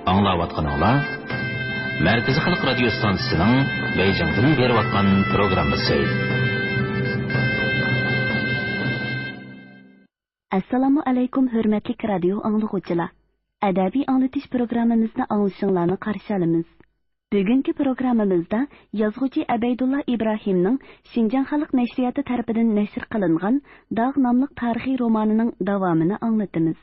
Аңлаватқаныңлар Мәркәзи Халық радио станциясының Бейҗиңдән беріп атқан программасы. Assalamu alaykum hörmətli radio anlıqçılar. Ədəbi anlatış proqramımızda anlaşılığını qarşı alırıq. Bugünkü proqramımızda yazğıcı Əbeydullah İbrahimning Şinjan Xalq Nəşriyyatı tərəfindən nəşr qılınğan Dağ namlıq tarixi romanının davamını anlatırıq.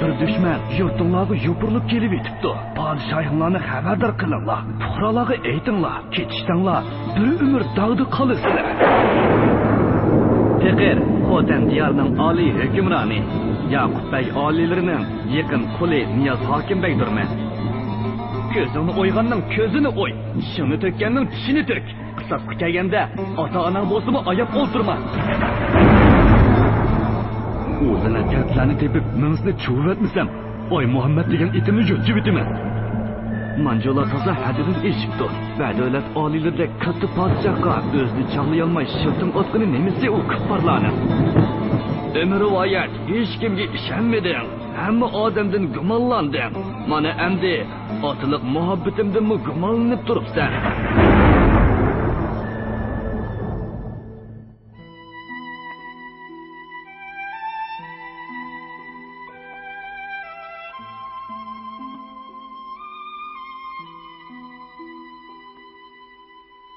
Bir düşman yurtinglarga yopirilib kelib etibdi. Padişahlarni xabardor qilinglar. Fuqarolarga aytinglar, ketishtinglar, bir umr dag'da qolasizlar. Faqir Xotan diyorining oliy hukmroni Yaqub bey oliylarining yaqin quli Niyoz Hokimbeydirman. Ko'zini o'yganning ko'zini o'y, shuni to'kkanning tishini to'k. Qisasga kelganda ota-onang bo'lsa-mu ayab o'ltirma. O'zini gaplarni tepib, minsni chuvatmisam, oy Muhammad degan itimni yutib etaman. Manjolar toza hadidan eshibdi. Va davlat oliylarida katta podshohga o'zini chaqlay olmay shirtim otqini nemisi u kuffarlarni. Umri voyat hech kimga ishonmadim. Hamma odamdan gumonlandim. Mana endi otliq muhabbatimdan gumonlanib turibsan.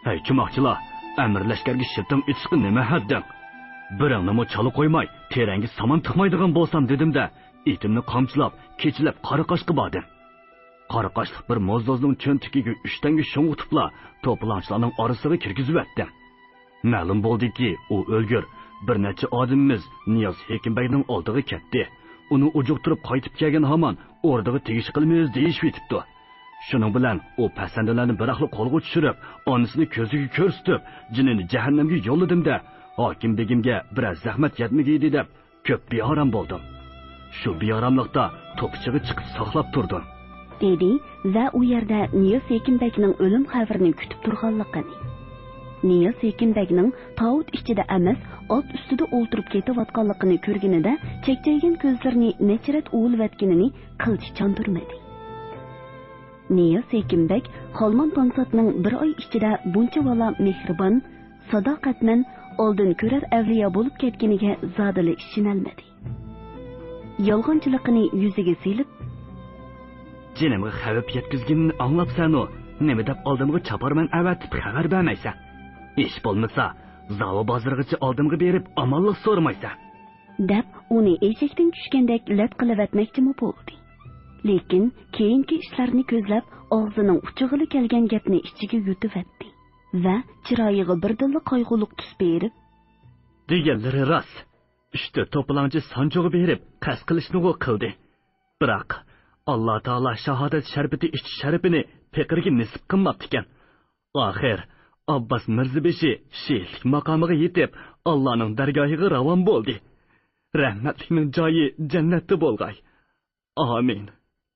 Hey chumoqchilar, amir lashkarga shirtim etishga nima haddim? Biringni chala qo'ymay, terangi saman tiqmaydigan bo'lsam dedim-da, etimni qamchilab, kechilab Qoraqoshga bordim. Qoraqoshliq bir mo'zdozning cho'ntikiga 3 tanga sho'ng'itibla, to'planchilarning orasiga kirgizib atdim. Ma'lum bo'ldiki, u o'lgur. Bir necha odamimiz Niyoz Hokimbeyning oldiga ketdi. Uni ujuqtirib qaytib kelgan hamon o'rdaga tegish qilmaymiz deyishib etibdi. Shuning bilan u pasandalarni biraqli qo'lga tushirib, onasini ko'ziga ko'rsatib, jinini jahannamga yo'lladim-da, hokim begimga biroz zahmat yetmagaydi deb ko'p beoram bo'ldim. Shu beoramlikda to'pichiga chiqib saqlab turdim. Dedi va u yerda Niyoz Hokimbeyning o'lim xabarini kutib turganligini. Niyoz Hokimbeyning tavut ichida emas, ot ustida o'ltirib ketayotganligini ko'rganida chekchaygan ko'zlarini nechirat o'yilvatganini qilchi chandurmadi. Niyoz Hokimbey Xolmon Ponsatning bir oy ichida buncha vala mehribon, sadoqatman, oldin ko'rar avliyo bo'lib ketganiga zodili ishonolmadi. Yolg'onchiligini yuziga silib, "Jinimga xavf yetkazganini anglabsan-u, nima deb oldimga chaparman avatib xabar bermaysan? Ish bo'lmasa, Zavo bozorgacha oldimga berib omonlik so'ramaysan?" deb uni eshakdan tushgandek lat qilib atmoqchimi bo'ldi. Lekin keyingi ishlarni ko'zlab og'zining uchig'ili kelgan gapni ichiga yutib etdi va chiroyiga birdilla qayg'uliq tus berib, "Deganlari rost. Ishda to'planchi sanjog'i berib qasd qilishni qildi. Biroq Alloh taolo shahodat sharbati ichish sharafini faqirga nisb qilmabdi ekan. Oxir Abbos Mirzabeshi shehlik maqomiga yetib, Allohning dargohiga ravon bo'ldi. Rahmatlining joyi jannatda bo'lg'ay. Amin."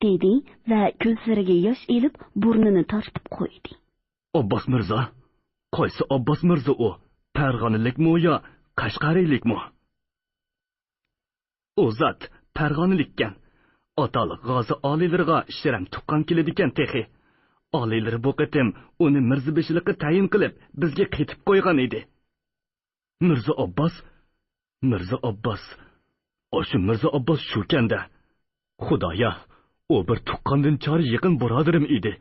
dedi va ko'zlariga yosh elib burnini tortib qo'ydi. Abbos Mirzo? Qaysi Abbos Mirzo u? Farg'onalikmi yo Qashqariylikmi? U zot Farg'onalikkan. Otaliq g'ozi oliylarga shiram tuqqan keladigan texi. Oliylar bu qatim uni Mirzabeshilikka tayin qilib bizga qaytib qo'ygan edi. Mirzo Abbos? Mirzo Abbos. O'sha Mirzo Abbos shu kanda. Xudoya, u bir tuqqandan chori yaqin birodarim edi.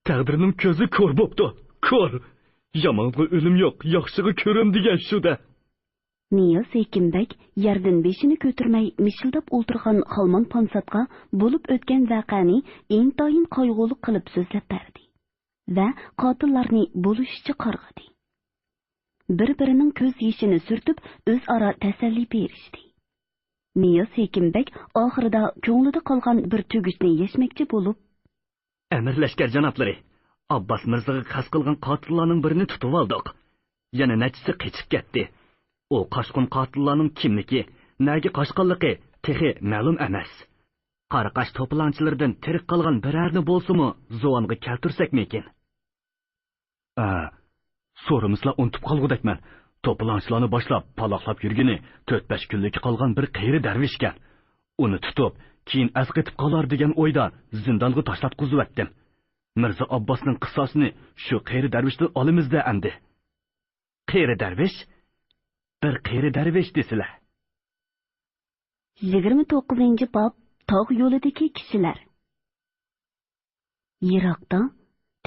Taqdirning ko'zi ko'r bo'pti. Ko'r. Yomonga o'lim yo'q, yaxshiga ko'rim degan shu-da. Niyoz Hokimbey yerdan beshini ko'tarmay mishildab o'ltirgan Xolmon Ponsatga bo'lib o'tgan voqeani intoyin qayg'uli qilib so'zlab berdi va qotillarni bo'lishchi qarg'adi. Bir-birining ko'z yeshini surtib, o'zaro tasalli berishdi. Niyoz Hokimbey oxirida ko'nglida qolgan bir tugishni yashmoqchi bo'lib, "Amir lashkar janoblari, Abbos Mirzoga qasd qilgan qotillarning birini tutib oldik. Yana nachisi qochib ketdi. U qochqin qotillarning kimligi, nega qochqanligi texi ma'lum emas. Qoraqosh to'planchilaridan tirik qolgan birarni bo'lsa-mu, Zuvonga keltirsak mekin?" "So'rimizlar unutib qolgudakman. To'planishlarni boshlab, paloqlab yurgini 4-5 kunlik qolgan bir qeyri darvishgan. Uni tutib, keyin asqitib qolar degan o'yda zindonga tashlatqizib etdim. Mirzo Abbosning qissasini shu qeyri darvishdan olimizda endi. Qeyri darvish? Bir qeyri darvish desizlar. 29-bob tog' yo'lidagi kishilar. Yiroqda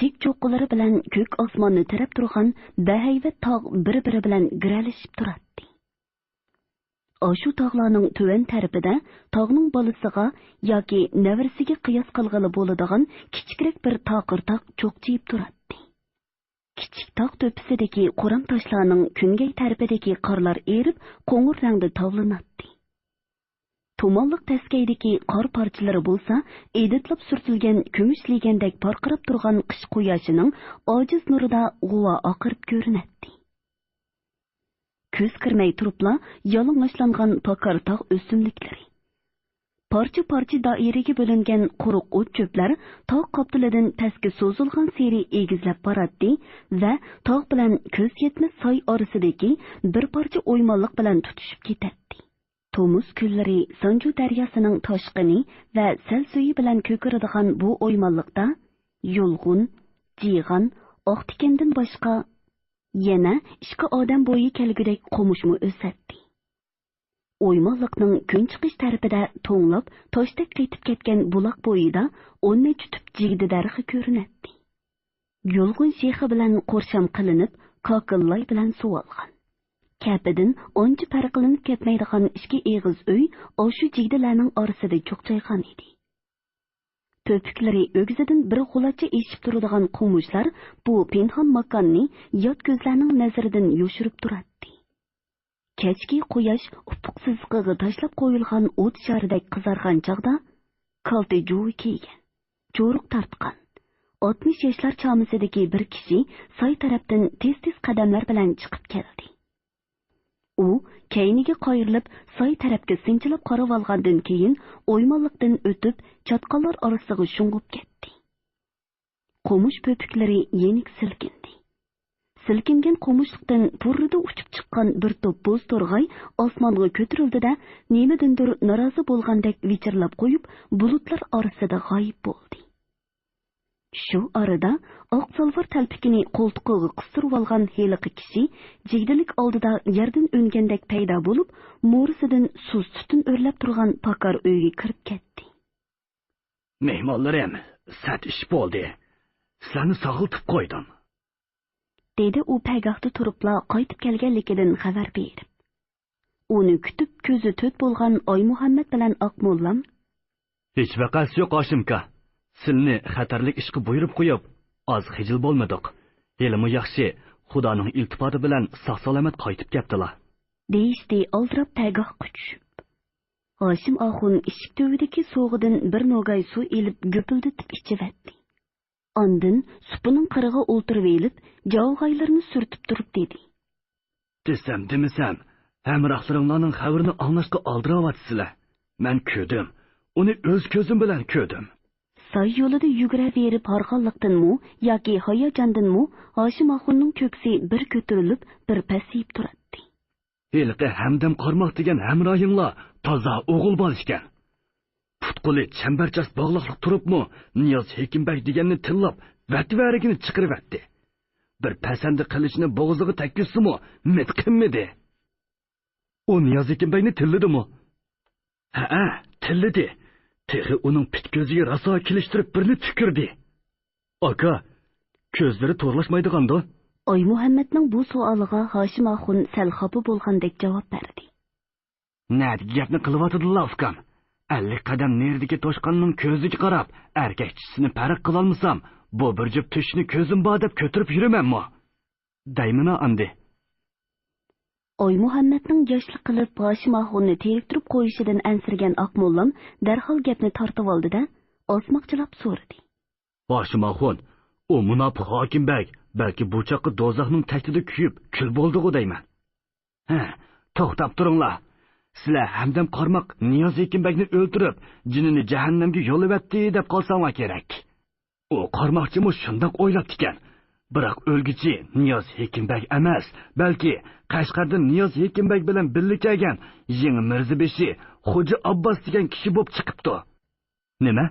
tik cho'qqilari bilan ko'k osmonni tirab turgan bahayvat tog' bir-biri bilan giralishib turadi. Oshu tog'larning tuvan tarafida tog'ning bolasiga yoki navrisiga qiyos qilg'ili bo'ladigan kichikroq bir taqir-taq cho'qchiyib turadi. Kichik tog' to'pisidagi qo'ram toshlarning kungay tarafidagi qorlar erib, qo'ng'ir rangda tovlanadi. Tumonliq taskaydagi qor parchalari bo'lsa, editlab surtilgan kumushligandek porqirab turgan qish quyoshining ojiz nurida g'uva oqirib ko'rinadi. Ko'z kirmay turibla yalang'ochlangan pakar tog' o'simliklari. Parcha-parcha doiraga bo'lingan quruq o't cho'plar tog' qoptilidan pastga so'zilgan seri egizlab boradi va tog' bilan ko'z yetmas soy orasidagi bir parcha o'ymonliq bilan tutishib ketadi. Tomuz kunlari Sanju daryosining toshqini va sel suvi bilan ko'kiradigan bu o'ymonliqda yulg'un, jig'an, oq tikandan boshqa yana ishqa odam bo'yi kelgudek qo'mushmi o'sadi. O'ymonliqning kun chiqish tarafida to'nglab, toshdek qaytib ketgan buloq bo'yida 10 tutib jigdi darxi ko'rinadi. Yulg'un shexi bilan qo'rsham qilinib, kokillay bilan suvolgan. Kapidan oncha farqlanib ketmaydigan ikki eg'iz uy o'shu jigdilarning orasida cho'qchaygan edi. To'piklari o'g'zidan bir g'ulacha eshib turadigan qo'mushlar bu pinhon makonni yot ko'zlarning nazaridan yoshirib turadi. Kechki quyosh ufuq sizig'iga tashlab qo'yilgan o't sharidek qizargan chog'da kalta juvi kiygan, cho'riq tortgan 60 yoshlar chomisidagi bir kishi soy tarafdan tez-tez qadamlar bilan chiqib keldi. U keyniga qoyilib soy tarafga sinchilib qarab olgandan keyin o'ymonliqdan o'tib chatqallar orasiga shung'ib ketdi. Qo'mush po'piklari yenik silkindi. Silkingan qo'mushliqdan purrida uchib chiqqan bir to'p bo'z to'rg'ay osmonga ko'tarildi-da, nimadandir norozi bo'lgandek vichirlab qo'yib, bulutlar orasida g'oyib bo'ldi. Shu arada oq salvar talpikini qo'ltiqiga qistirib olgan heliqi kishi jigdilik oldida yerdan o'ngandek paydo bo'lib, mo'risidan suz tutun o'rlab turgan pakar uyga kirib ketdi. Mehmonlarim, sat ish bo'ldi. Sizlarni sog'iltib qo'ydim. Dedi u paygohda turibla qaytib kelganligidan xabar berib. Uni kutib ko'zi to't bo'lgan Oy Muhammad bilan Oqmollam: Hech vaqasi yo'q Oshimka. Sizlarni xatarlik ishga buyurib qo'yib, oz xijil bo'lmadik. Elimi yaxshi, Xudoning iltifoti bilan sog'-salomat qaytib ketdilar. Deyishdi oldirab paygohga tushib. Hoshim Oxun eshik tubidagi so'g'idan bir nogay suv elib gupildatib ichivatdi. Ondan supining qirig'i o'ltirib elib, javg'aylarni surtib turib dedi: Desam demisam, hamrohlaringlarning xabarini anglashga oldiryapsizlar. Men ko'rdim. Uni o'z ko'zim bilan ko'rdim. Soy yo'lida yuguraverib harqonliqdanmi yoki hayajondanmi Hoshim Oxunning ko'ksi bir ko'tarilib, bir pasayib turadi. Elqi hamdam qarmoq degan hamroyinglar toza o'g'il bo'lishgan. Putquli chambarchas bog'liqlik turibmi, Niyoz Hekimbek deganni tillab, vatvarigini chiqiribdi. Bir pasandi qilishni bo'g'ziga takkizsimi, mitqinmidi? O Niyoz Hekimbekni tilladimi? Ha, tilladi. Tehi uning pit ko'ziga raso kelishtirib birni tukirdi. Aka, ko'zlari to'rlashmaydiganda? Oy Muhammadning bu savoliga Hoshim Oxun sal xafa bo'lgandek javob berdi. Nadi gapni qilyotdilar ukam. 50 qadam neridagi toshqonning ko'ziga qarab, erkakchisini farq qila olmasam, bu bir jup tushni ko'zim bor deb ko'tirib yuramanmi? Daymina andi. Oy Muhammadning yoshlik qilib Hoshim Oxunni teriktirib qo'yishidan ansirgan Oqmollam darhol gapni tortib oldi-da, osmoqchilab so'radi. Hoshim Oxun, u munofiq Hokimbek balki bu chaqqa do'zaxning taktida kuyib, kul bo'ldi-ku deyman. Ha, to'xtab turinglar. Sizlar hamdam qarmoq Niyoz Hekimbekni o'ldirib, jinini jahannamga yo'llavatdi deb qolsanglar kerak. U qarmoqchimi shundoq o'ylabdi ekan. Biroq o'lguchi Niyoz Hekimbek emas, balki Qashqardan Niyoz Hekimbek bilan birga kelgan Yeng Mirzabeshi Xo'ja Abbos degan kishi bo'lib chiqibdi. Nima?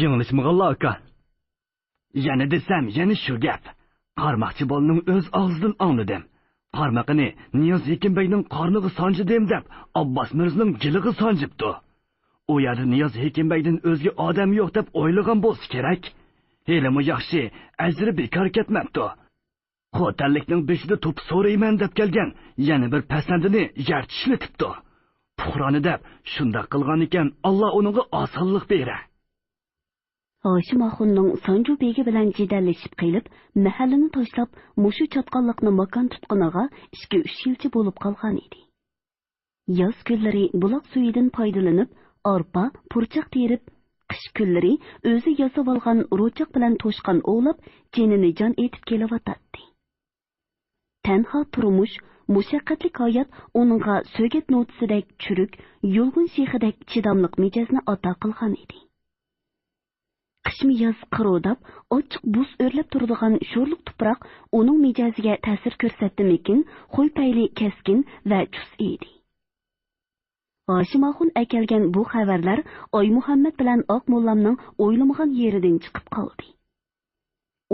Yanglishmaganlar aka. Yana desam, yana shu gap. Qarmoqchi bolaning o'z og'zidan angladim. Qarmoqini Niyoz Hekimbekning qorniga sanjidim deb Abbos Mirzaning jiliga sanjibdi. U yerda Niyoz Hekimbekdan o'zga odam yo'q deb o'ylagan bo'lsa kerak. Helimi yaxshi, ajri bekor ketmabdi. Xo'tallikning beshida to'p so'rayman deb kelgan, yana bir pasandini yer tishlatibdi. Puhroni deb shunda qilgan ekan, Alloh uningga osonlik bera. Hoshim Axunning Sanju begi bilan jidallashib qilib, mahallini tashlab, mushu chatqonliqni makon tutqiniga 2-3 yilcha bo'lib qolgan edi. Yoz kunlari buloq suyidan foydalanib, arpa, purchoq terib, qish kunlari o'zi yasab olgan ro'choq bilan to'shqan o'lib, jinini jon etib kelavatadi. Tanho turmush, mushaqqatli hayot uningga so'gat notisidek churuk, yulg'un shexidek chidamliq mijozni ato qilgan edi. Qishmi yoz qirodab, ochiq buz o'rlab turadigan sho'rliq tuproq uning mijoziga ta'sir ko'rsatdimikin, qo'y payli keskin va chus edi. Hoshim Axun akelgan bu xabarlar Oy Muhammad bilan Oq Mollamning o'ylamagan yeridan chiqib qoldi.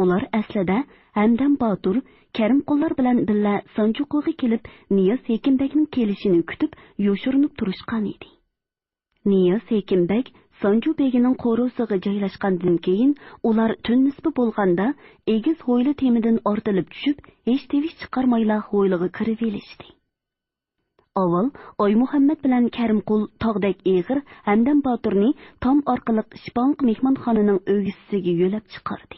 Ular aslida Hamdam Botur, Karim qullar bilan billa Sanjuqo'ga kelib, Niyoz Hekimbekning kelishini kutib, yoshirinib turishgan edi. Niyoz Hekimbek Sanju begining qo'rosiga joylashgandan keyin ular tun nisbi bo'lganda egiz ho'yli temidan ortilib tushib, hech tevish chiqarmayla ho'yliga kirib elishdi. Avval Oy Muhammad bilan Karimqul tog'dek eg'ir Hamdam Boturni tom orqali Shpanq mehmonxonaning o'g'isiga yo'lab chiqardi.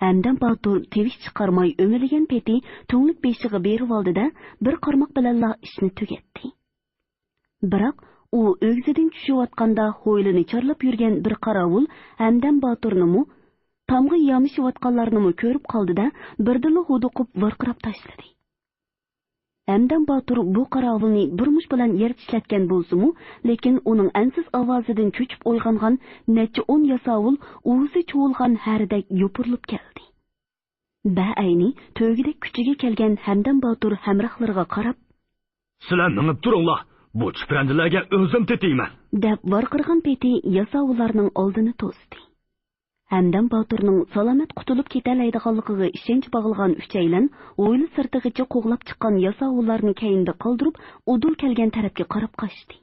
Hamdam Botur tevish chiqarmay o'milgan peti to'nglik beshiga berib oldida bir qarmoq bilan ishni tugatdi. Biroq u o'g'zidan tushayotganda ho'ylini chorlab yurgan bir qarovul Hamdam Boturnimi tomga yomishayotganlarni ko'rib qoldida birdilla huduqib varqirab tashladi. Hamdam Botur bu qarovulni burmush bilan yer tishlatgan bo'lsa-mu, lekin uning ansiz ovozidan cho'chib uyg'ongan necha 10 yasovul o'zi cho'lgan hardek yopirilib keldi. Ba'ayni to'gidek kuchiga kelgan Hamdam Botur hamrohlariga qarab, "Sizlar minib turinglar. Bu chiprandilarga o'zim tetiyman" deb varqirgan peti yasovullarning oldini to'sdi. Hamdam Boturning salomat qutulib ketalaydiganligiga ishonch bog'ilgan uchaylan o'yli sirtig'icha qo'g'lab chiqqan yasovullarni keyinda qoldirib, udul kelgan tarafga qarab qochdi.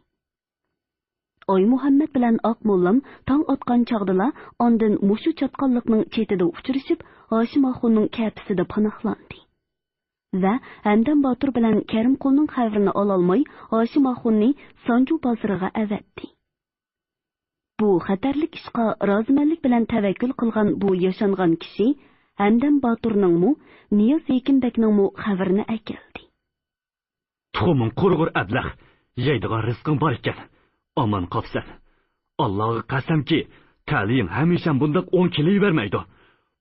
Oy Muhammad bilan Oq Mollam tong otgan chog'dala ondan mushu chatqonliqning chetida uchrashib, Hoshim Axunning kapisida panohlandi. Va Hamdam Botur bilan Karimqulning xabarini ololmay, Hoshim Axunni Sanju bozoriga avatdi. Bu xatarlik ishqa rozimanlik bilan tavakkul qilgan bu yashangan kishi Hamdam Boturningmi, Niyoz Hekimbekningmi xabarini akeldi. "Tuxuming qurg'ur ablah, yeydigan rizqing bor ekan. Aman qopsan. Allohga qasamki, ta'lim hamisha bundoq 10 kilo bermaydi.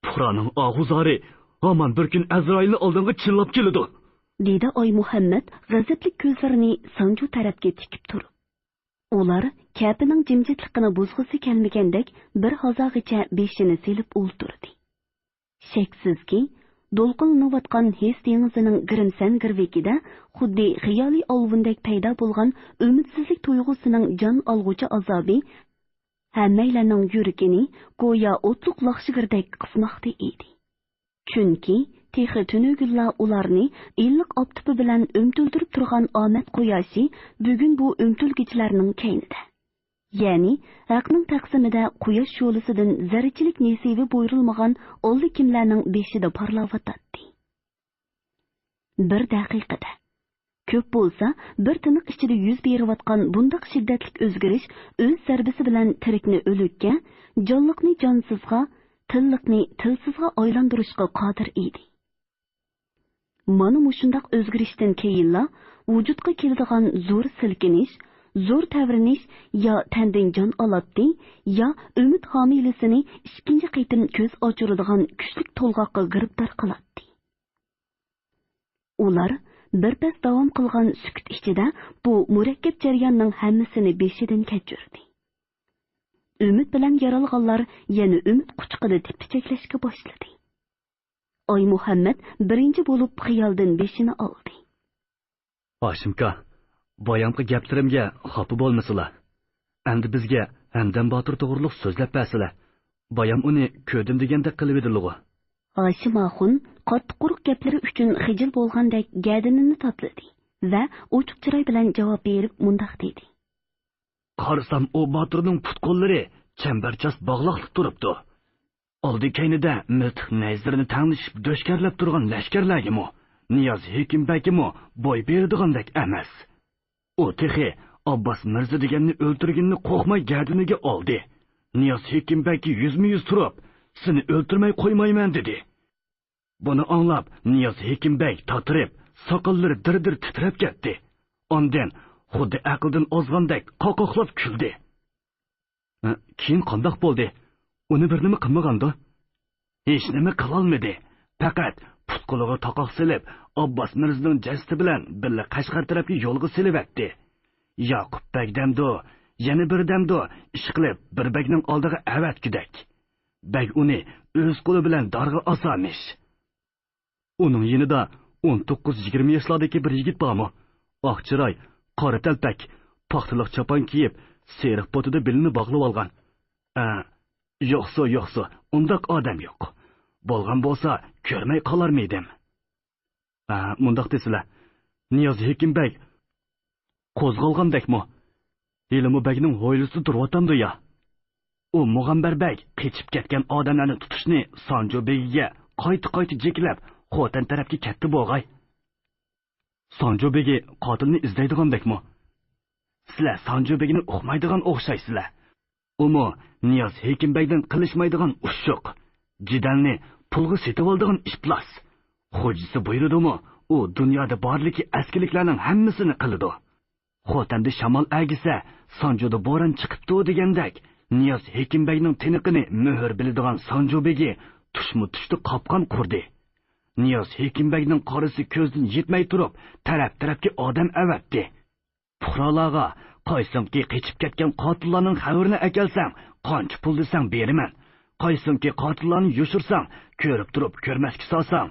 Puhroning og'uzori aman bir kun Azroilni oldinga chillab keladi", dedi Oy Muhammad g'azabli ko'zlarini Sanju tarafga tikib turib. Ular kapining jimjitligini buzg'isi kelmagandek bir hozog'icha beshini selib o'ltirdi. Shaksizki, do'lqinlanayotgan Hes dengizining grimsan girvikida xuddi xiyoliy olvundek paydo bo'lgan umidsizlik tuyg'usining jon olg'uchi azobi hammaylarning yuragini go'yo o'tliq laqshigirdek qismoqda edi. Chunki texi tunugilla ularni illiq optipi bilan o'mtiltirib turgan omad quyoshi bugun bu o'mtilgichlarning keynida. Ya'ni haqning taqsimida quyosh yo'lisidan zarrachilik nasibi buyurilmagan olli kimlarning beshida parlavatadi. Bir daqiqada ko'p bo'lsa bir tiniq ichida yuz berayotgan bundoq shiddatli o'zgarish o'z zarbasi bilan tirikni o'likka, jonliqni jonsizga, tilliqni tilsizga aylantirishga qodir edi. Mana mushundaq o'zgarishdan keyinla vujudga keladigan zo'r silkinish, zo'r tavrinish yo tandan jon oladi, yo umid homilisini ikkinchi qaytim ko'z ochiradigan kuchli to'lg'oqqa giribdor qiladi. Ular birpas davom qilgan sukut ichida bu murakkab jarayonning hammasini beshidan kechirdi. Umid bilan yaralganlar yana umid quchqida tepichaklashga boshladi. Oy Muhammad birinchi bo'lib xiyoldan beshini oldi. Hoshimka, boyamqi gaplarimga xafa bo'lmasizlar. Endi bizga Hamdam Botir to'g'riliq so'zlab bersizlar. Boyam uni ko'rdim deganda qilib edilig'i. Hoshim Axun qattiq quruq gaplari uchun xijil bo'lgandek gadinini topladi va ochiq chiroy bilan javob berib mundaq dedi. Qarasam o Botirning put-qo'llari chambarchas bog'liqlik turibdi. Oldi kaynida miltiq nayzlarini tanglashib do'shkarlab turgan lashkarlargimi, Niyoz Hekimbekimi bo'y berdigandek emas. O texi Abbas Mirza deganni o'ltirganni qo'rqmay gadiniga oldi. Niyoz Hekimbekki yuzma-yuz turib, seni o'ltirmay qo'ymayman dedi. Buni anlab Niyoz Hekimbek tatirib, soqollari dir-dir titrab ketdi. Ondan xuddi aqldan ozgandek qoqoqlab kuldi. Keyin qandoq bo'ldi? Uni bir nima qilmagandi? Hech nima qilolmadi. Faqat put-qo'liga taqoq silib, Abbas Mirzaning jasadi bilan birga Qashqar tarafga yo'lga silibdi. Yaqub bagdamdo, yana birdamdo ish qilib, bir bagning oldiga avatkidak. Bag uni o'z qo'li bilan darg'a osamish. Uning yonida 19-20 yoshlardagi bir yigit bormi? Oq chiroy, qora talpak, paxtaliq chopon kiyib, seriq potida belini bog'lab olgan. Yo'qsa, undaq odam yo'q. Bo'lgan bo'lsa, ko'rmay qolarmidim. Mundaq desizlar. Niyoz Hekimbek qo'zg'algandakmi? Elimu bagning ho'ylisi turyotamdi ya. U Mug'ambar bag qechib ketgan odamlarni tutishni Sanjo begiga qayta jeklab, xotin tarafga ketdi bo'g'ay. Sanjo begi qotilni izlaydigandakmi? Sizlar Sanjo begini uqmaydigan o'xshaysizlar. Umi Niyoz Hekimbekdan qilishmaydigan ushuq, jidalni pulga setib oldigan ishplas. Xo'jisi buyurdimi, u dunyoda borligi askiliklarning hammasini qiladi. Xotanda shamol agisa, Sanjoda bo'ron chiqibdi degandek, Niyoz Hekimbekning tiniqini muhr biladigan Sanjo begi tushdi qopqon qurdi. Niyoz Hekimbekning qorisi ko'zdan yetmay turib, taraf-tarafga odam avatdi. Puhrolarga qaysimki qechib ketgan qotillarning xabarini akelsam, qancha pul desam beraman. Qaysimki qotillarni yoshirsam, ko'rib turib ko'rmasga solsam,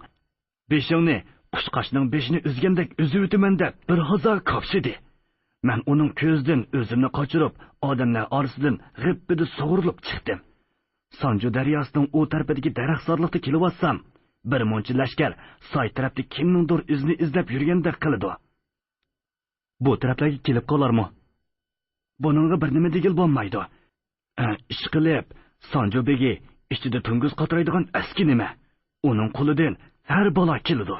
beshingni qushqashning beshini uzgandek uzib o'taman deb bir hazar kopshidi. Men uning ko'zidan o'zimni qochirib, odamlar orasidan g'ibida sug'urilib chiqdim. Sanjo daryosining u tarafidagi daraxtzorlikda kelib olsam, bir muncha lashkar soy tarafda kimningdir izini izlab yurgandek qiladi. Bu taraflarga kelib qolarmi? Buningga bir nima degil bo'lmaydi. Ish qilib, Sanjo begi ichida tungiz qatoraydigan aski nima? Uning qo'lidan har balo keladi.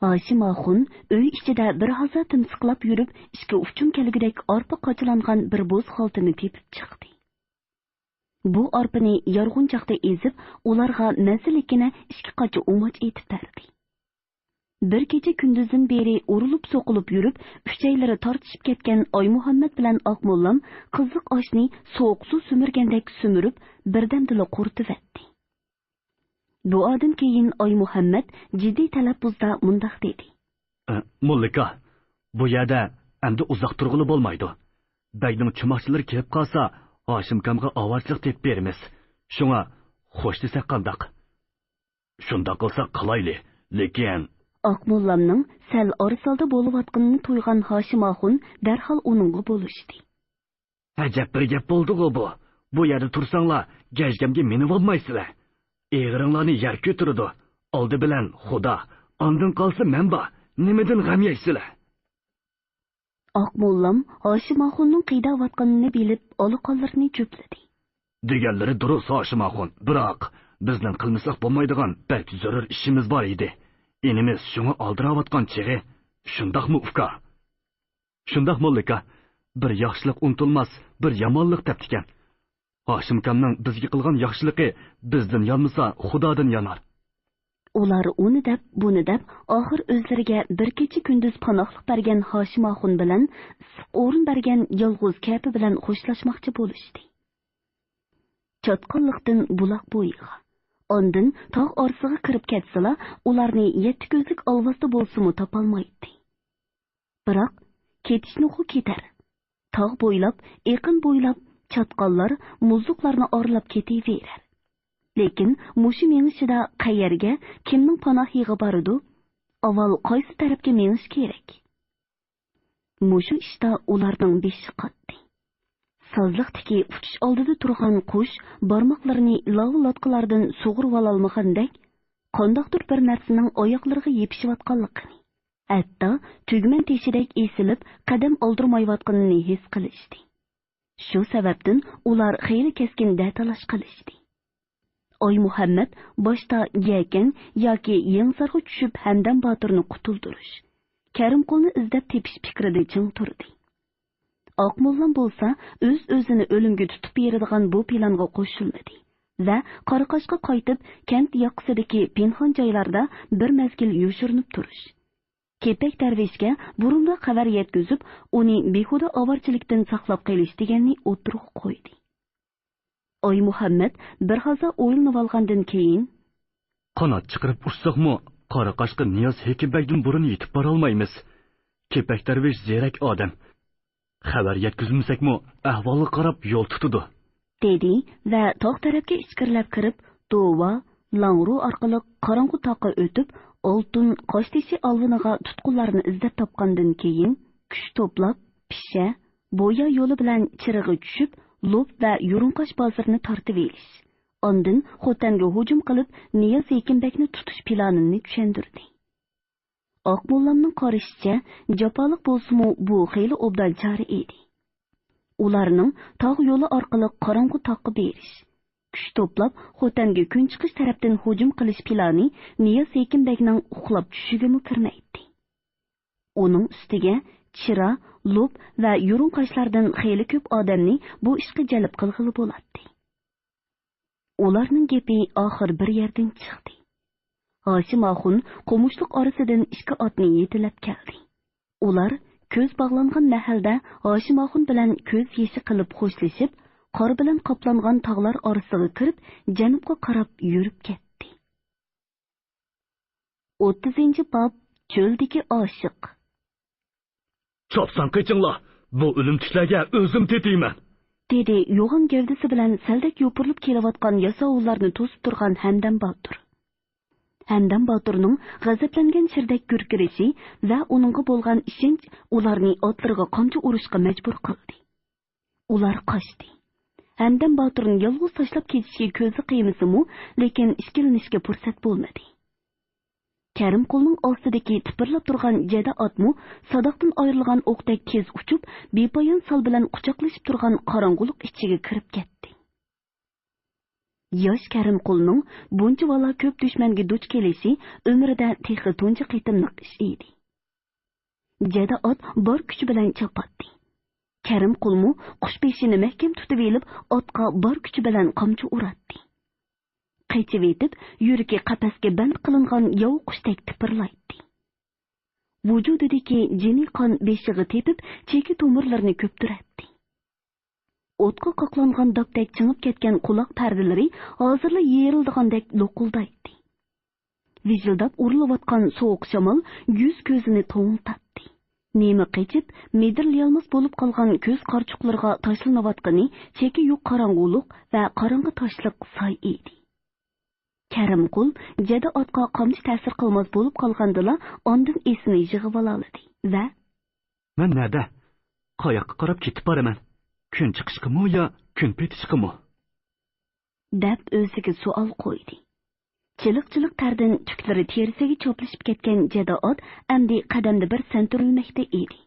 Hoshim Axun uy ichida bir hazar timsiqlab yurib, ishga uchun kelgudek arpa qochilangan bir bo'z xoltini tepib chiqdi. Bu arpani yorg'unchaqda ezib, ularga mazilikini ishga qochi umoch etib berdi. Bir kecha kunduzdan beri urilib so'qilib yurib, uchaylari tortishib ketgan Oy Muhammad bilan Oqmollam qiziq oshni sovuq suv sumirgandek sumirib, birdamdila qurtivatdi. Bu odam keyin Oy Muhammad jiddiy talaffuzda mundaq dedi. Mullika, bu yerda endi uzoq turg'ili bo'lmaydi. Bagning chumoqchilari kelib qolsa, Hoshimkamga ovozliq deb beramiz. Shunga xo'sh desak qandoq? Shunda qilsak qalayli, lekin Oqmollamning sal orisalda bo'layotganini to'ygan Hoshim Axun darhol uningga bo'lishdi. Ajab bir gap bo'ldi-ku bu. Bu yerda tursanglar, gajgamga minib olmaysizlar. Eg'iringlarni yer ko'tirdi. Oldi bilan Xudo, ondan qolsa menba, nimadan g'am yeysizlar? Oqmollam Hoshim Axunning qiydayotganini bilib, aloqalarini cho'pladi. Deganlari durust Hoshim Axun, biroq bizning qilmasak bo'lmaydigan balki zarur ishimiz bor edi. Enimiz shuni oldirayotgan chig'i, shundaqmi ufka? Shundaq mollika, bir yaxshilik unutilmas, bir yomonlik teptikan. Hoshimkamning bizga qilgan yaxshiligi bizdan yonmasa, Xudodan yonar. Ular uni deb, buni deb, oxir o'zlariga bir kecha kunduz panohlik bergan Hoshim Axun bilan o'rin bergan yolg'iz kapi bilan xo'shlashmoqchi bo'lishdi. Chotqonlikdan buloq bo'yiga, ondan tog' orsiga kirib ketsalar, ularni yetti ko'zlik olvosda bo'lsa-mu topolmaydi. Biroq ketishni ketar. Tog' bo'ylab, eqin bo'ylab chotqonlar muzliqlarni orlab ketaverar. Lekin mushu menishida qayerga, kimning panohiga boradi? Avval qaysi tarafga menish kerak? Mushu ishda ularning beshi qotdi. Sozliqdagi uchish oldida turgan qush barmoqlarini lav-latqalardan sug'urib ololmagandek, qandoqdir bir narsaning oyoqlariga yepishayotganligini, hatto tugman teshidek esilib, qadam oldirmayotganini his qilishdi. Shu sababdan ular xeyli keskin datalash qilishdi. Oy Muhammad boshda yakan yoki yengsarga tushib Hamdam Botirni qutuldirish, Karimqulni izlab tepish fikrida ching turdi. Oqmollam bo'lsa, o'z-o'zini o'limga tutib beradigan bu planga qo'shilmadi va Qoraqoshga qaytib, kent yoqasidagi pinhon joylarda bir mezgil yoshirinib turish. Kepak darvishga burunga xabar yetkazib, uni behuda ovorchilikdan saqlab qolish deganni o'tirib qo'ydi. Oy Muhammad bir haza o'ylanib olgandan keyin qanot chiqarib ursaqmi, Qoraqoshga Niyoz Hekibekdan burun yetib bora olmaymiz. Kepak darvish zerak odam. Xabar yetkazmasakmi, ahvolga qarab yo'l tutadi, dedi va tog' tarafga ichkirilib kirib, Tova, Langru orqali qorong'u toqqa o'tib, oltin qoshtishi olviniga tutqunlarni izlab topgandan keyin kuch to'plab, pisha, bo'ya yo'li bilan chirig'i tushib, Lob va Yurunqosh bozorini tortib elish. Ondan Xotanga hujum qilib, Niyoz Hekimбekni tutish planini tushundirdi. Oqmollamning qarashicha, jafoliq bo'lsa-mu, bu xeyli obdal chora edi. Ularning tog' yo'li orqali qorong'u toqqa berish, kuch to'plab Xotanga kun chiqish tarafdan hujum qilish plani Niyoz Hekimбекning uxlab tushishiga kirmaydi. Uning ustiga Chira, Lob va Yurunqoshlardan xeyli ko'p odamni bu ishga jalb qilg'ili bo'ladi. Ularning gapi oxir bir yerdan chiqdi. Hoshim Axun qo'mushliq orasidan ikki otni yetilab keldi. Ular ko'z bog'langan mahalda Hoshim Axun bilan ko'z yeshi qilib xo'shlashib, qor bilan qoplangan tog'lar orasiga kirib, janubga qarab yurib ketdi. 30-bob cho'ldagi oshiq. Chopsan qichinglar, bu o'lim tishlarga o'zim tetiyman, dedi yo'g'on gavdasi bilan saldak yopirilib kelayotgan yasovullarni to'sib turgan Hamdam Botir. Hamdam Botirning g'azablangan shirdak gurkirishi va uningga bo'lgan ishonch ularni otlarga qamchi urishga majbur qildi. Ular qochdi. Hamdam Botirni yolg'iz tashlab ketishga ko'zi qiymisi-mu, lekin ishkilinishga fursat bo'lmadi. Karimqulning ostidagi tipirlab turgan jada otmu sadoqdan ayrilgan o'qdek kez uchib, bepoyon sal bilan quchoqlashib turgan qorong'ulik ichiga kirib ketdi. Yosh Karimqulning buncha vala ko'p dushmanga duch kelishi umrida texi tunji qitimliq ish edi. Jada ot bor kuchi bilan chopatdi. Karimqulmu qushbeshini mahkam tutib elib, otga bor kuchi bilan qamchi uratdi. Qaychib etib, yuragi qafasga band qilingan yov qushdek tipirlaydi. Vujudidagi jini qon beshig'i tepib, cheki tomirlarini ko'ptiratdi. O'tqa qoqlangan dokdek chingib ketgan quloq pardalari hozirla yerildigandek lo'quldaydi. Vijildab urilayotgan sovuq shamol yuz ko'zini to'ngtatdi. Nima qechib, medirlayolmas bo'lib qolgan ko'z qarchuqlarga tashlanayotgani cheki yo'q qorong'ulik va qorong'i toshliq soy edi. Karimqul jada otqa qamchi ta'sir qilmas bo'lib qolgandila, ondan esini yig'ib oladi va "Men nada? Qayoqqa qarab ketib boraman? Kun chiqishqimi yo kun petishqimi?" deb o'ziga savol qo'ydi. Chiliq-chiliq tardan tuklari terisiga choplashib ketgan jada ot endi qadamda bir santurilmoqda edi.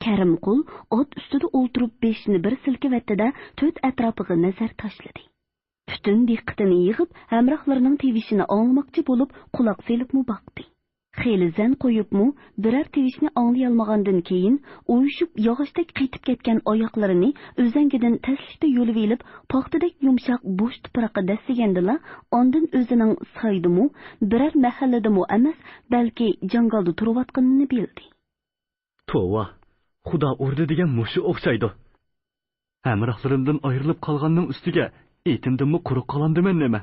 Karimqul ot ustida o'ltirib beshini bir silkivatda to'rt atrofiga nazar tashladi. Bütün diqqatini yig'ib, hamrohlarining tevishini anglamoqchi bo'lib, quloq selibmi baqdi. Xeyli zan qo'yibmi, biror tevishni anglay olmagandan keyin, uyushib yog'ochdek qaytib ketgan oyoqlarini o'zangidan taslikda yo'lib elib, paxtadek yumshoq bo'sh tuproqqa dasigandila, ondan o'zining saydimi, biror mahalladimi emas, balki jangalda turayotganini bildi. Tova, Xudo urdi degan mushi o'xshaydi. Hamrohlarimdan ayrilib qolganning ustiga etimdimmi quruq qolandiman nima?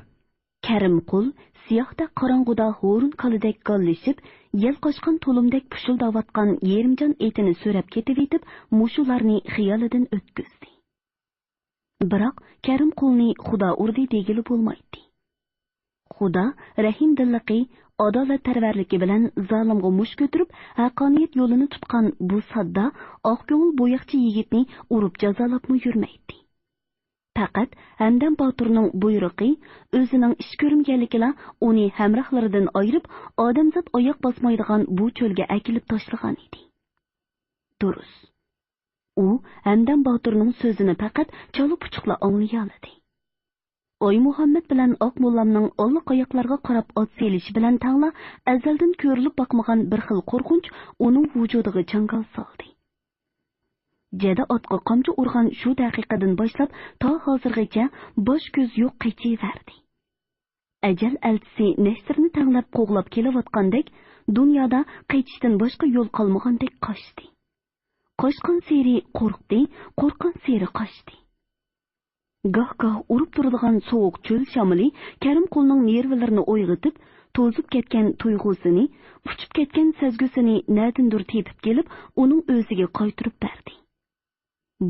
Karimqul siyohda qorong'uda ho'run qalidek gollashib, yel qochqan to'limdek pushuldayotgan yerimjon etini so'rab ketib etib, mushularni xiyolidan o'tkazdi. Biroq Karimqulni Xudo urdi degili bo'lmaydi. Xudo rahimdilligi, adolatparvarligi bilan zolimga mush ko'tarib, haqqoniyat yo'lini tutgan bu sodda, oq ko'ngil bo'yoqchi yigitni urib jazolabmi yurmaydi. Faqat Hamdam Boturning buyrug'i o'zining ish ko'rimganligila uni hamrohlaridan ayirib, odamzod oyoq bosmaydigan bu cho'lga akilib tashlagan edi. Durust. U Hamdam Boturning so'zini faqat chala puchuqla anglay oladi. Oy Muhammad bilan Oq Mullamning olliq oyoqlarga qarab ot selishi bilan tangla azaldan ko'rilib boqmagan bir xil qo'rqinch uning vujudiga changal soldi. Jada otqa qamchi urgan shu daqiqadan boshlab to hozirgacha bosh ko'z yo'q qichiverdi. Ajal elchisi nasrni tanglab qo'g'lab kelayotgandek, dunyoda qaytishdan boshqa yo'l qolmagandek qochdi. Qochgan seri qo'rqdi, qo'rqgan seri qochdi. Goh-goh urib turadigan sovuq cho'l shamili Karimqulning nervlarini o'yg'itib, to'zib ketgan tuyg'usini, uchib ketgan sezgusini nadindur tepib kelib, uning o'ziga qaytirib berdi.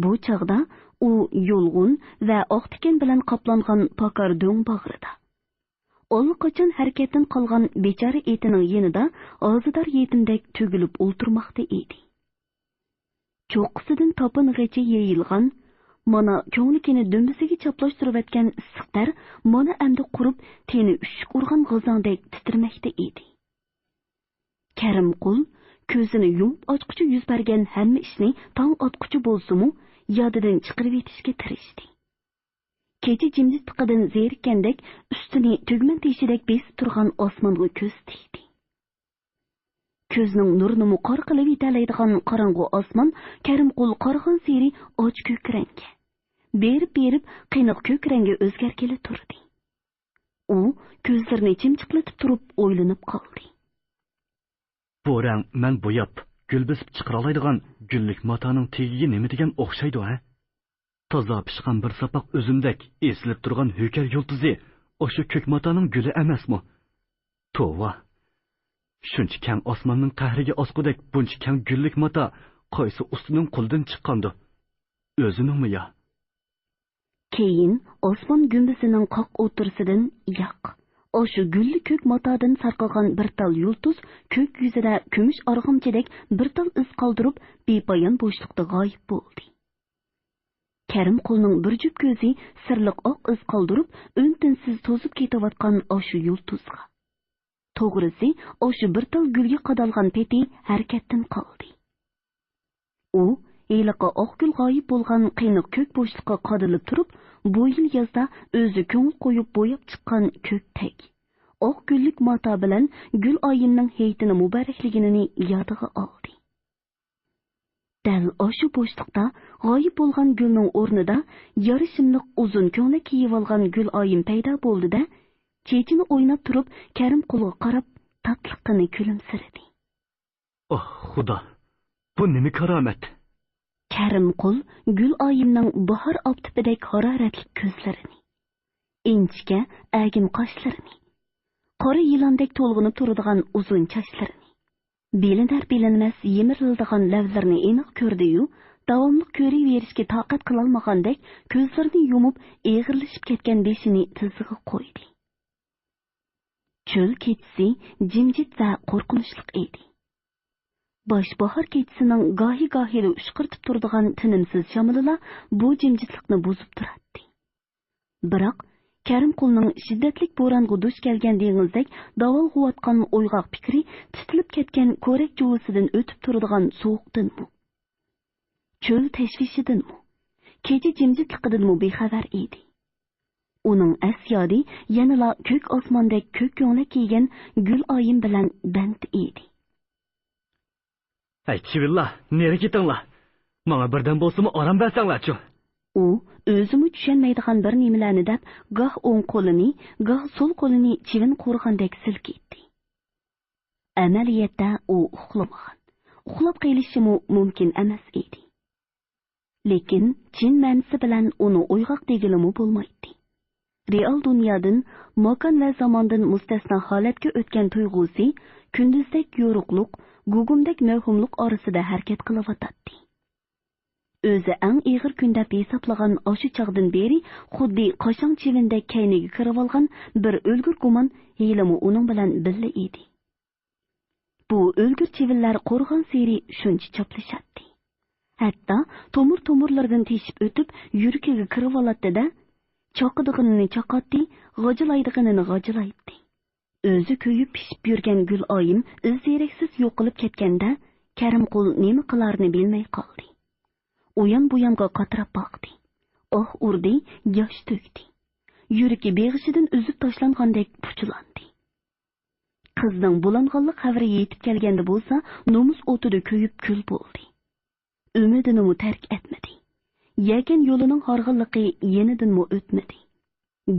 Bu chog'da u yo'lg'un va oq tikan bilan qoplangan pakar do'ng bag'rida. Allaqachon harakatdan qolgan bechora etining yenida ozidor yetimdek tugilib o'ltirmoqda edi. Cho'qqisidan toping'icha yeyilgan, mana ko'nglikini dumbisiga chaplashtirib etgan issiqlar mana endi qurib, teni ushuk urgan g'ozondek titirmoqda edi. Karimqul ko'zini yumib ochquchi yuz bergan hamma ishni tong otquchi bo'lsa-mu, yodidan chiqarib etishga tirishdi. Kecha jimjitligidan zerikkandek ustini tugman teshidek besib turgan osmonga ko'z tikdi. Ko'zning nurini qor qilib yetalaydigan qorong'u osmon Karimqul qarg'on seri och ko'k rangga, berib qiynoq ko'k rangga o'zgargili turdi. U ko'zlarini chimchiqlatib turib o'ylanib qoldi. Bu rang men bo'yab, gul besib chiqara oladigan gullik matoning tegiga nima degan o'xshaydi, ha? Toza pishgan bir sapoq o'zimdek esilib turgan ho'kar yulduzi o'sha ko'k matoning guli emasmi? Tova. Shuncha kang osmonning qahriga osqudek buncha kang gullik mato qaysi ustining qo'ldan chiqqandi? O'ziningmi ya? Keyin osmon gumbisining qoq o'tirsidan yoq. O'sha gulli ko'k matodan sarqalgan bir tal yulduz ko'k yuzida kumush arg'amchidek bir tal iz qoldirib, bepoyon bo'shliqda g'oyib bo'ldi. Karimqulning bir jup ko'zi sirliq oq iz qoldirib, o'ng-tinsiz to'zib ketayotgan o'sha yulduzga. To'g'risi, o'sha bir tal gulga qadalgan peti harakatdan qoldi. U eliqa oq gul g'oyib bo'lgan qiynoq ko'k bo'shliqqa qadalib turib, bu yil yozda o'zi ko'ngil qo'yib bo'yab chiqqan ko'k tag, oq gullik mato bilan gul oyinning hayitini muborakligini yodiga oldi. Dal o'sha bo'shliqda g'oyib bo'lgan gulning o'rnida yarishimliq uzun ko'ngli kiyib olgan gul oyin paydo bo'ldi-da, chechini o'ynab turib Karimqulga qarab tatliqqina kulimsiradi. Oh, Xudo, bu nima karomat? Karimqul gul oyimning bahor optipidek haroratli ko'zlarini, inchga agim qoshlarini, qora yilondek to'lg'inib turadigan uzun sochlarini, bilinar-bilinmas yemiriladigan lavlarini aniq ko'rdi-yu, davomli ko'raverishga toqat qilolmagandek ko'zlarini yumib, eg'irlashib ketgan beshini tiziga qo'ydi. Cho'l kechisi jimjit va qo'rqinchli edi. Bosh bahor kechisining gohi-gohida ushqirtib turadigan tinimsiz shamollar bu jimjitlikni buzib turardi. Biroq Karimqulning shiddatli bo'ronga duch kelgan dengizdek davolg'iyotgan o'yg'oq fikri titilib ketgan ko'rak juvisidan o'tib turadigan sovuqdinmi, cho'l tashvishidanmi, kecha jimjitligidanmi bexabar edi. Uning asyodi yanala ko'k osmondek ko'k ko'ngla kiygan gul oyim bilan band edi. Ay, chivillar, nere ketinglar? Menga birdan bo'lsa-mu orom bersanglar-chi. U o'zimi tushunmaydigan bir nimalarni deb, goh o'ng qo'lini, goh so'l qo'lini chivin qo'rg'andek silkitdi. Amaliyotda u uxlamagan. Uxlab qolishi mumkin emas edi. Lekin chin ma'nosi bilan uni uyg'oq degilimi bo'lmaydi. Real dunyodan, makon va zamondan mustasno holatga o'tgan tuyg'usi kunduzdek yo'ruqlik, gugumdek mavhumlik orasida harakat qilayotdi. o'zi eng ig'ir kun deb hisoblagan o'sha chog'dan beri xuddi qo'shang chivindek kayniga kirib olgan bir o'lgur gumon hiyilimi uning bilan billa edi. Bu o'lgur chivinlar qo'rg'on seri shuncha choplashadi. Hatto tomir-tomirlardan teshib o'tib yurkiga kirib oladi-da, choqidig'ini choqatdi, g'ojilaydig'ini g'ojilaydi. O'zi kuyib pishib yurgan gul oyim iz-deraksiz yo'qolib ketganda, Karimqul nima qilarini bilmay qoldi. Uyan bu yonga qatirab boqdi. Oh urdi, yosh to'kdi. Yuragi beg'ishidan uzib tashlangandek puchulandi. Qizning bulanganlik xabari yetib kelganda bo'lsa, nomus o'tida kuyib kul bo'ldi. Umidini tark etmadi. Yakin yo'lining horg'inligi yenidan o'tmadi.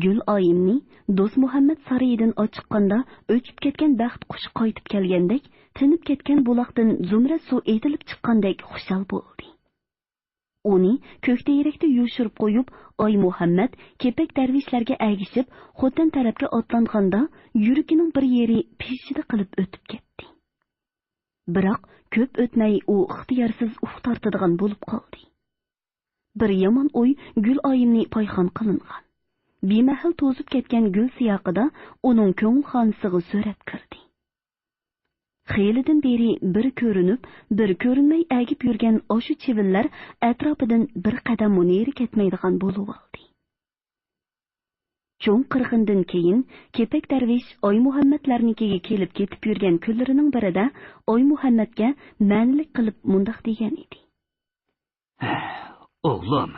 Gul oyimni Do'st Muhammad sarayidan ochiqqanda o'chib ketgan baxt qushi qaytib kelgandek, tinib ketgan buloqdan zumra suv etilib chiqqandek xushal bo'ldi. Uni ko'kteyirakda yushirib qo'yib, Oy Muhammad kepak darvishlarga agishib, xotin tarafga otlanganda yuragining bir yeri peshida qilib o'tib ketdi. Biroq ko'p o'tmay u ixtiyorsiz uf tortadigan bo'lib qoldi. Bir yomon o'y Gul oyimni payxon qilingan. Bemahal to'zib ketgan gul siyoqida uning ko'ngil xonasiga so'rab kirdi. Xeylidan beri bir ko'rinib, bir ko'rinmay agib yurgan o'sha chivinlar atrofidan bir qadam neri ketmaydigan bo'lib oldi. Cho'ng qirg'indan keyin kepak darvish Oy Muhammadlarnikiga kelib ketib yurgan kunlarining birida Oy Muhammadga ma'nilik qilib mundoq degan edi. O'g'lim,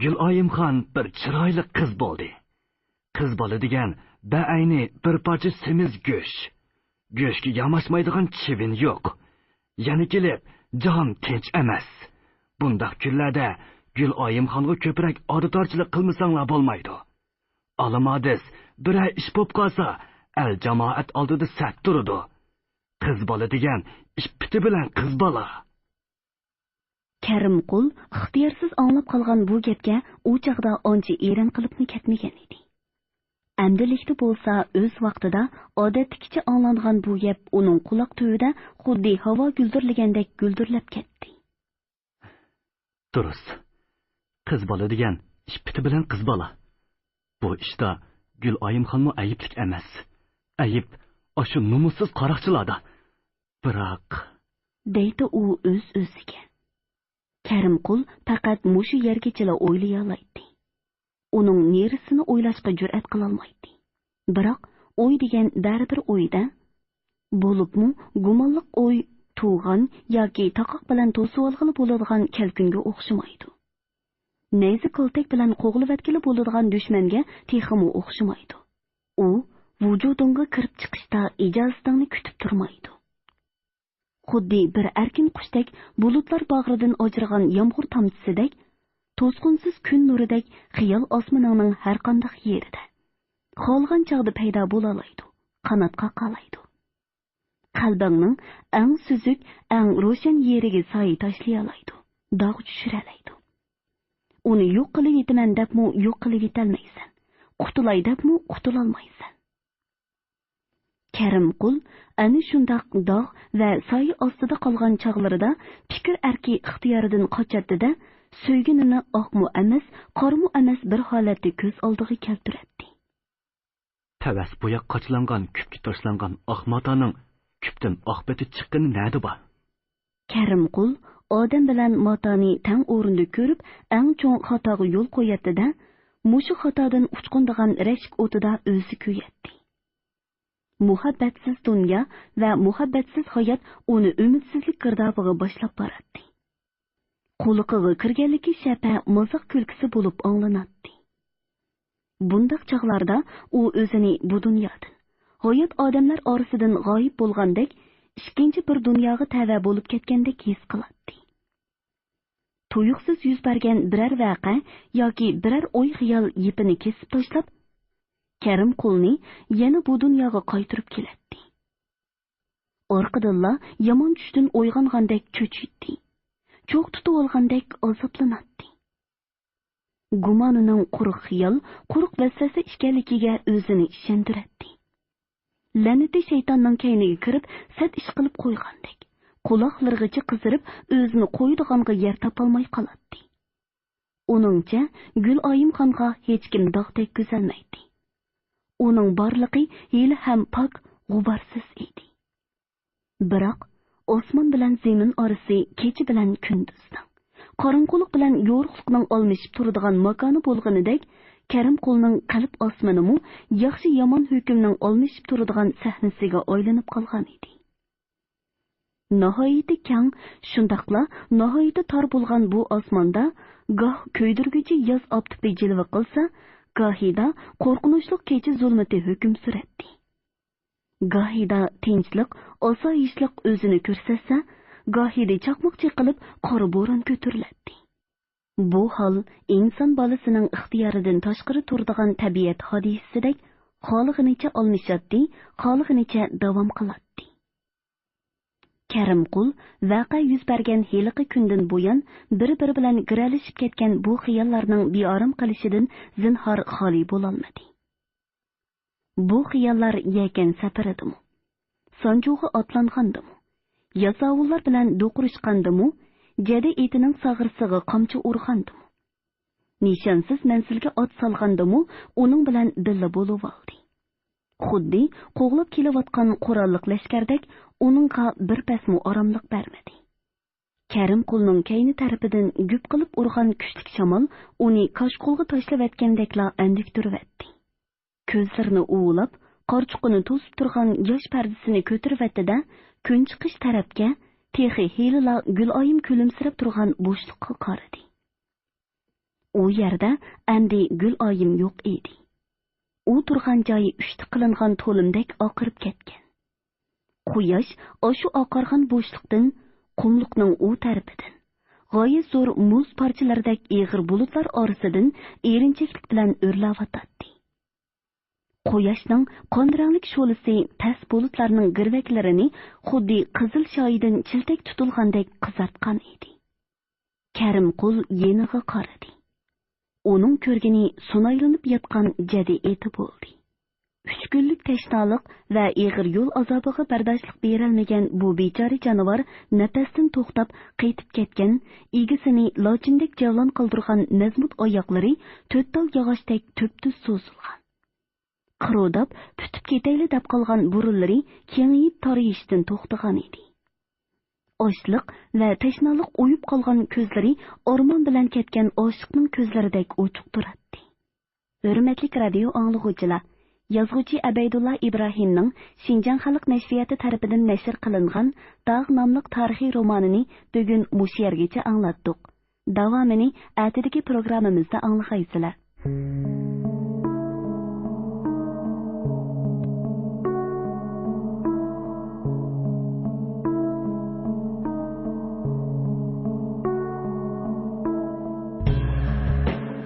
Gul oyimxon bir chiroyli qiz bo'ldi. Qiz bola degan baayni bir parcha semiz go'sht. Go'shtga yamashmaydigan chivin yo'q. Yana kelib, jon tinch emas. Bundaq kunlarda Gul oyimxonga ko'proq odatorchilik qilmasanglar bo'lmaydi. Alamodis bir ish bo'lib qolsa, el jamoat oldida sat turadi. Qiz bola degan ish piti bilan qiz bola. Karimqul ixtiyorsiz anglab qolgan bu gapga u chaqda onchi eran qilibni ketmagan edi. Amdilikda bo'lsa o'z vaqtida odatdagcha anglangan bu gap uning quloq tubida xuddi havo guldirlagandek guldirlab ketdi. Durust. Qiz bola degan ish piti bilan qiz bola. Bu ishda Gul oyimxonmi ayiblik emas. Ayib o'sha numussiz qaroqchilarda. Biroq deydi u o'z-o'ziga. Karimqul faqat mushu yergacha o'ylay oladi. Uning nerisini o'ylashga jur'at qila olmaydi. Biroq o'y degan baribir o'yda bo'libmi, gumonliq o'y tug'an yoki taqoq bilan to'sib olg'ili bo'ladigan kalkunga o'xshamaydi. Nayzi qo'ltak bilan qo'g'livatgili bo'ladigan dushmanga texmi o'xshamaydi. U vujudingga kirib chiqishda ijozatingni kutib turmaydi. Xuddi bir erkin qushdek bulutlar bag'ridan o'jirgan yomg'ir tomchisidek, to'sqinsiz kun nuridek xiyol osmonining har qanday yerida qolgan chog'da paydo bo'la oladi, qanotqa qolaydi. Qalbingning eng suzuk, eng ro'shan yeriga soy tashlay oladi, dog' tushira oladi. Uni yo'q qilib yetaman debmi yo'q qilib yetolmaysan, qutulay debmi qutulolmaysan. Karimqul ana shundoq dog' va soy ostida qolgan chog'larida fikr erki ixtiyoridan qochadi-da, so'ygunini oqmu emas, qormu emas bir holatda ko'z oldiga keltiradi. Tavas bo'ya qochlangan, kupga tashlangan oq matoning kupdan oqbeti chiqqani nadi bor? Karimqul odam bilan matoni tang o'rinda ko'rib, eng cho'ng xatoga yo'l qo'yadi-da, mushu xatodan uchqundigan rashk o'tida o'zi kuyadi. Muhabbatsiz dunyo va muhabbatsiz hayot uni umidsizlik girdobiga boshlab boradi. Qo'liqiga kirganligi shapa mozoq kulkisi bo'lib anglanadi. Bundaq chog'larda u o'zini bu dunyodan, hayot odamlar orasidan g'oyib bo'lgandek, ikkinchi bir dunyoga tava bo'lib ketgandek his qiladi. Tuyuqsiz yuz bergan biror voqea yoki biror o'y xiyol yipini kesib tashlab, Karimqulni yana bu dunyoga qaytirib keladi. Orqadilla yomon tushdan uyg'ongandek cho'chitdi. Cho'q tutib olgandek azoblanadi. Gumonining quruq xiyol, quruq vasvasa ekanligiga o'zini ishontiradi. La'nati shaytonning kayniga kirib, sad ish qilib qo'ygandek, quloqlargacha qizirib, o'zini qo'ydiganga yer topolmay qoladi. Uningcha, Guloyim xonga hech kim dog' tekkizolmaydi. Uning borligi hali ham pok, g'uborsiz edi. Biroq osmon bilan zamin orasi kecha bilan kunduzning, qorong'ulik bilan yo'riqlikning almashib turadigan makoni bo'lganidek, Karimqulning qalb osmonimu yaxshi yomon hukmning almashib turadigan sahnasiga aylanib qolgan edi. Nihoyatda keng, shundaqla nihoyatda tor bo'lgan bu osmonda goh ko'ydirguchi yoz optipi jilva qilsa, gohida qo'rqinchli kecha zulmati hukm suradi. Gohida tinchlik, osoyishlik o'zini ko'rsatsa, gohida chaqmoq chaqilib qora bo'ron ko'tariladi. Bu hol inson bolasining ixtiyoridan tashqari turadigan tabiat hodisasidek xolig'inicha almashadi, xolig'inicha davom qiladi. Karimqul vaqa yuz bergan heliqi kundan buyon bir-biri bilan giralishib ketgan bu xiyollarning beorom qilishidan zinhor xoli bo'lolmadi. Bu xiyollar yakan safaridimi? Sanjuga otlangandimi? Yasovullar bilan do'qurishgandimi? Jadi etining sag'irsig'i qamchi urgandimi? Nishonsiz manzilga ot solgandimi? Uning bilan dilla bo'lib oldi. Xuddi qo'g'lab kelayotgan qurolliq lashkardek uningga bir pasmo oromlik bermadi. Karimqulning kayni tarafidan gup qilib urgan kuchli shamol uni qoshqulga tashlab etgandekla andiktiribdi. Ko'zlarini uvlab, qorchuqini to'sib turgan yosh pardasini ko'tarib etdi-da, kun chiqish tarafga texi helila Guloyim kulimsirab turgan bo'shliqqa qaradi. U yerda endi Guloyim yo'q edi. U turgan joyi uchta qilingan to'limdek oqirib ketgan. Quyosh oshu oqargan bo'shliqdan, qumliqning u tarafidan, g'oya zo'r muz parchalaridek eg'ir bulutlar orasidan erinchaklik bilan o'rlayotdi. Quyoshning qondiranglik sho'lisi past bulutlarning girvaklarini xuddi qizil shoyidan chiltak tutilgandek qizartgan edi. Karimqul yeniga qaradi. Uning ko'rgini sunaylanib yotgan jadi eti bo'ldi. 3 kunlik tashnoliq va eg'ir yo'l azobiga bardoshlik berolmagan bu bechora jonivor nafasdan to'xtab qaytib ketgan, egisini lochindek javlon qildirgan nazmut oyoqlari to'ttal yog'ochdek to'ptuz so'zilgan. Qirodab, putib ketayli deb qolgan burunlari kengayib torayishdan to'xtagan edi. Ochliq va tashnoliq o'yib qolgan ko'zlari o'rmon bilan ketgan oshiqning ko'zlaridek ochiq turadi. Hurmatli radio anglag'uvchilar, yozuvchi Abaydulla Ibrohimning Xinjiang xalq nashriyati tarafidan nashr qilingan Dog' nomli tarixiy romanini bugun mush yergacha anglatdik. Davomini atidagi programmamizda anglaysizlar.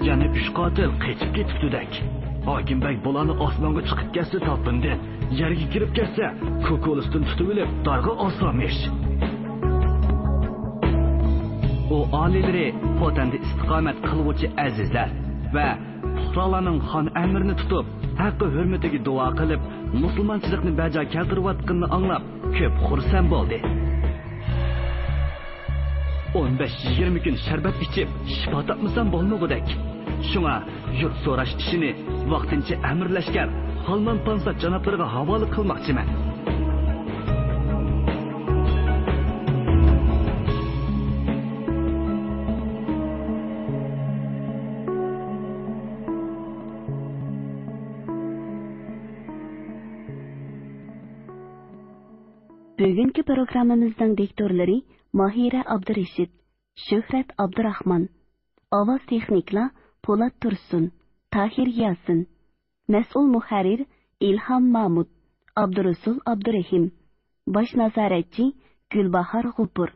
Yana 3 qotil qechib ketibdi-dak. Hokimbek bularni osmonga chiqib ketsa topindi, yerga kirib ketsa, ko'kolisdan tutib olib, darg'a osamish. O alilari potanda istiqomat qiluvchi azizlar va puhralarning xon amrini tutib, haqqi hurmatiga duo qilib, musulmonchilikni bajo keltirayotganini anglab, ko'p xursand bo'ldi. 15-20 kun sharbat ichib, shifo topmasam bo'lmagudak. Shunga yurt so'rash ishini vaqtincha amirlashgan Xolman Pansat janoblariga havola qilmoqchiman. Bugungi programmamizning diktorlari Mahira Abdurashid, Shuhrat Abdurahmon, ovoz texniklar Po'lat Tursun, Tahir Yasin, mas'ul muharrir Ilhom Mahmud, Abdurasul Abdurahim, bosh nazoratchi Gulbahor G'upur.